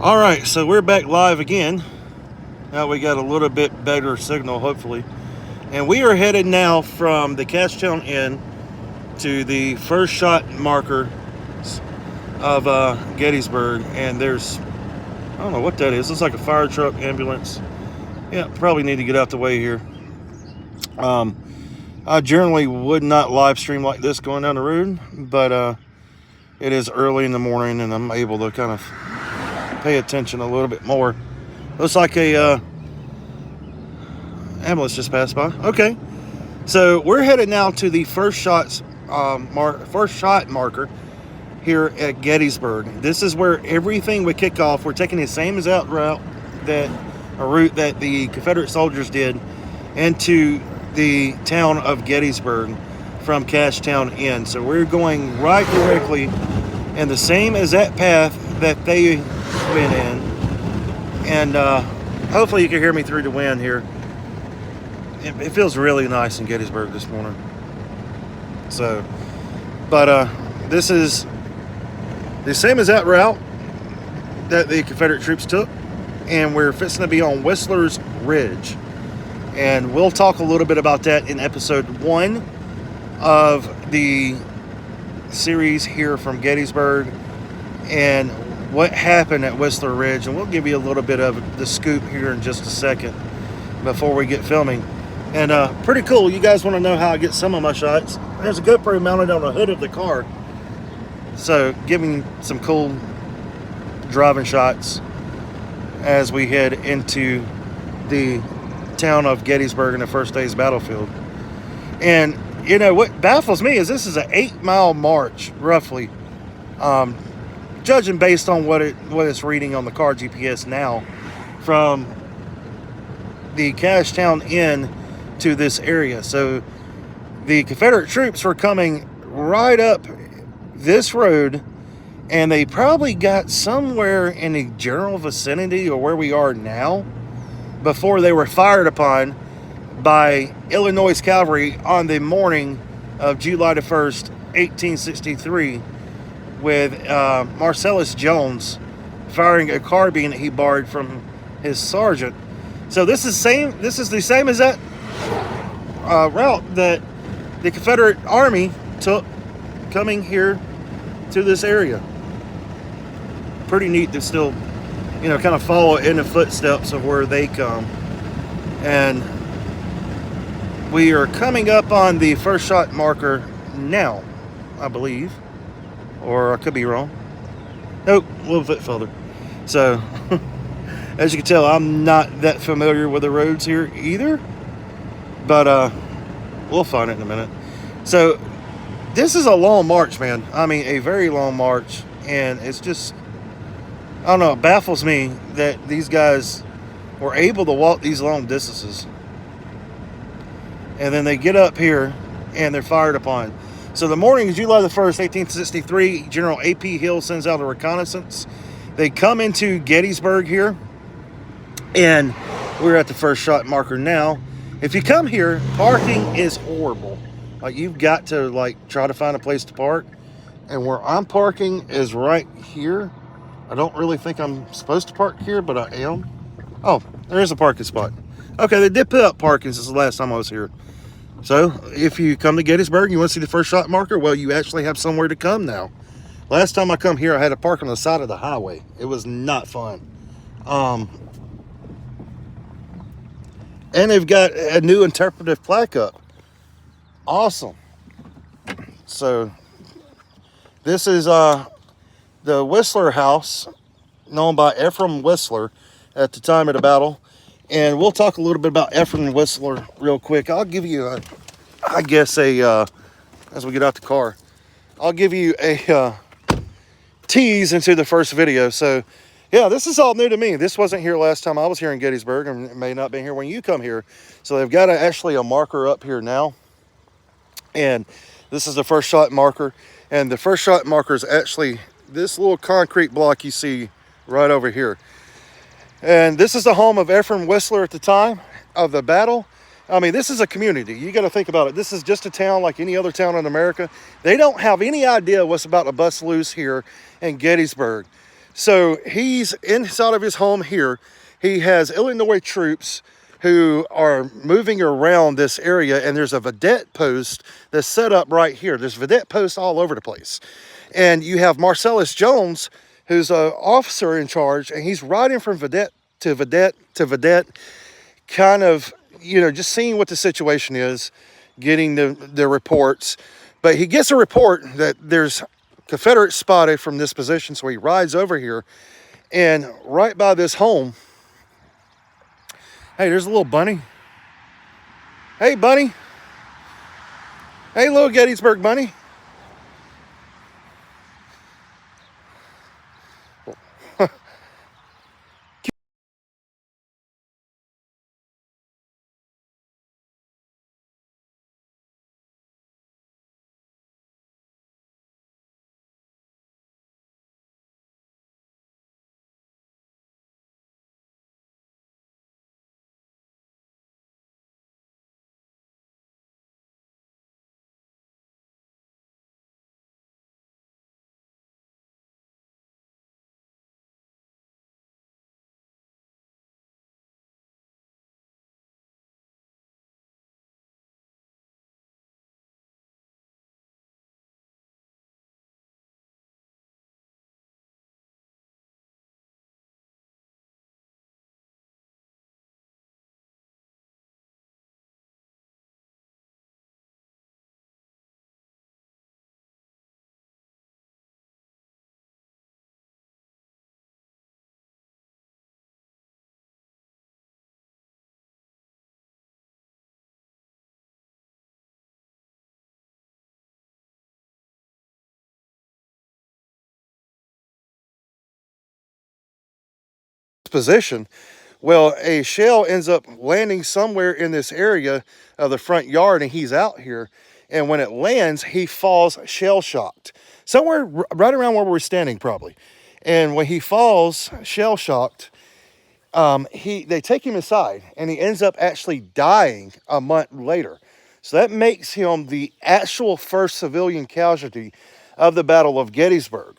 All right, so we're back live again. Now we got a little bit better signal, hopefully. And we are headed now from the Cashtown Inn to the first shot marker of Gettysburg. And there's, I don't know what that is. It's like a fire truck, ambulance. Yeah, probably need to get out the way here. I generally would not live stream like this going down the road, but it is early in the morning and I'm able to kind of pay attention a little bit more. Looks like a ambulance just passed by. Okay, so we're headed now to the first shot marker here at Gettysburg. This is where everything would kick off. We're taking the same exact route that the Confederate soldiers did into the town of Gettysburg from Cashtown Inn. So we're going right directly in the same exact path that they went in, and hopefully you can hear me through the wind here. It feels really nice in Gettysburg this morning. So, but this is the same exact route that the Confederate troops took, and we're fixing to be on Whistler's Ridge, and we'll talk a little bit about that in episode 1 of the series here from Gettysburg and what happened at Whistler Ridge, and we'll give you a little bit of the scoop here in just a second before we get filming. And pretty cool. You guys want to know how I get some of my shots? There's a GoPro mounted on the hood of the car, so giving some cool driving shots as we head into the town of Gettysburg in the first day's battlefield. And you know what baffles me is this is an 8-mile march roughly, judging based on what it's reading on the car GPS now, from the Cashtown Inn to this area. So the Confederate troops were coming right up this road, and they probably got somewhere in the general vicinity or where we are now before they were fired upon by Illinois cavalry on the morning of July the 1st, 1863, with Marcellus Jones firing a carbine that he borrowed from his sergeant. So this is the same as that route that the Confederate Army took coming here to this area. Pretty neat to still, kind of follow in the footsteps of where they come. And we are coming up on the first shot marker now, I believe. Or I could be wrong. Nope, a little bit further. So, as you can tell, I'm not that familiar with the roads here either. But we'll find it in a minute. So, this is a long march, man. I mean, a very long march. And it's just, I don't know, it baffles me that these guys were able to walk these long distances. And then they get up here and they're fired upon. So the morning of July the 1st, 1863, General A.P. Hill sends out a reconnaissance. They come into Gettysburg here, and we're at the first shot marker now. If you come here, parking is horrible. Like, you've got to try to find a place to park. And where I'm parking is right here. I don't really think I'm supposed to park here, but I am. Oh, there is a parking spot. Okay, they did put up parking since the last time I was here. So, if you come to Gettysburg, you want to see the first shot marker, well, you actually have somewhere to come now. Last time I come here, I had to park on the side of the highway. It was not fun. And they've got a new interpretive plaque up. Awesome. So, this is the Whistler house, known by Ephraim Whistler at the time of the battle. And we'll talk a little bit about Ephraim Whistler real quick. I'll give you as we get out the car, I'll give you a tease into the first video. So, yeah, this is all new to me. This wasn't here last time I was here in Gettysburg, and it may not be here when you come here. So they've got actually a marker up here now. And this is the first shot marker. And the first shot marker is actually this little concrete block you see right over here. And this is the home of Ephraim Whistler at the time of the battle. I mean, this is a community. You got to think about it. This is just a town like any other town in America. They don't have any idea what's about to bust loose here in Gettysburg. So he's inside of his home here. He has Illinois troops who are moving around this area, and there's a vedette post that's set up right here. There's vedette posts all over the place. And you have Marcellus Jones, who's an officer in charge, and he's riding from vedette to vedette to vedette, kind of, just seeing what the situation is, getting the reports. But he gets a report that there's Confederates spotted from this position, so he rides over here, and right by this home, hey, there's a little bunny. Hey, bunny. Hey, little Gettysburg bunny. Position. Well, a shell ends up landing somewhere in this area of the front yard, and he's out here. And when it lands, he falls shell shocked, somewhere right around where we're standing, probably. And when he falls shell shocked, they take him inside, and he ends up actually dying a month later. So that makes him the actual first civilian casualty of the Battle of Gettysburg.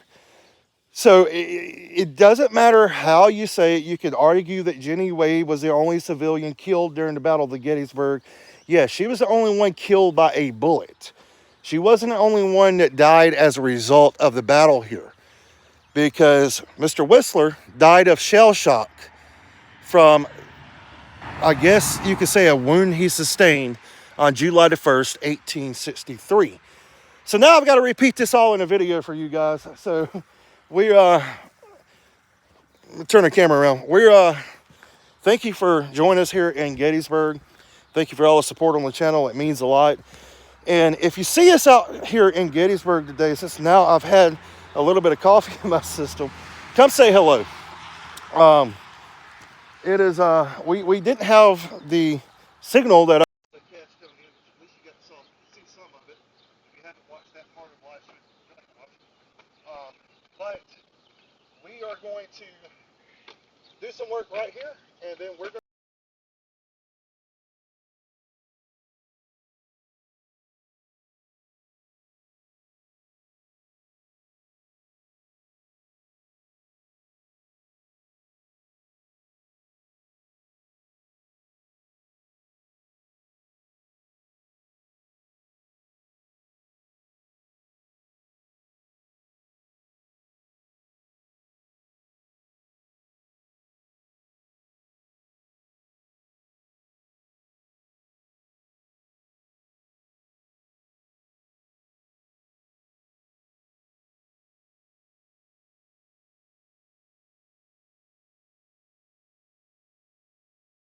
So it doesn't matter how you say it. You could argue that Jenny Wade was the only civilian killed during the Battle of the Gettysburg. Yes, she was the only one killed by a bullet. She wasn't the only one that died as a result of the battle here, because Mr. Whistler died of shell shock from, I guess you could say, a wound he sustained on July the 1st, 1863. So now I've got to repeat this all in a video for you guys. So we turn the camera around. Thank you for joining us here in Gettysburg. Thank you for all the support on the channel. It means a lot. And if you see us out here in Gettysburg today, since now I've had a little bit of coffee in my system, come say hello. It is we didn't have the signal that I catch coming in, but at least you got to see some of it. If you haven't watched that part of live stream, but we are going to do some work right here, and then we're going to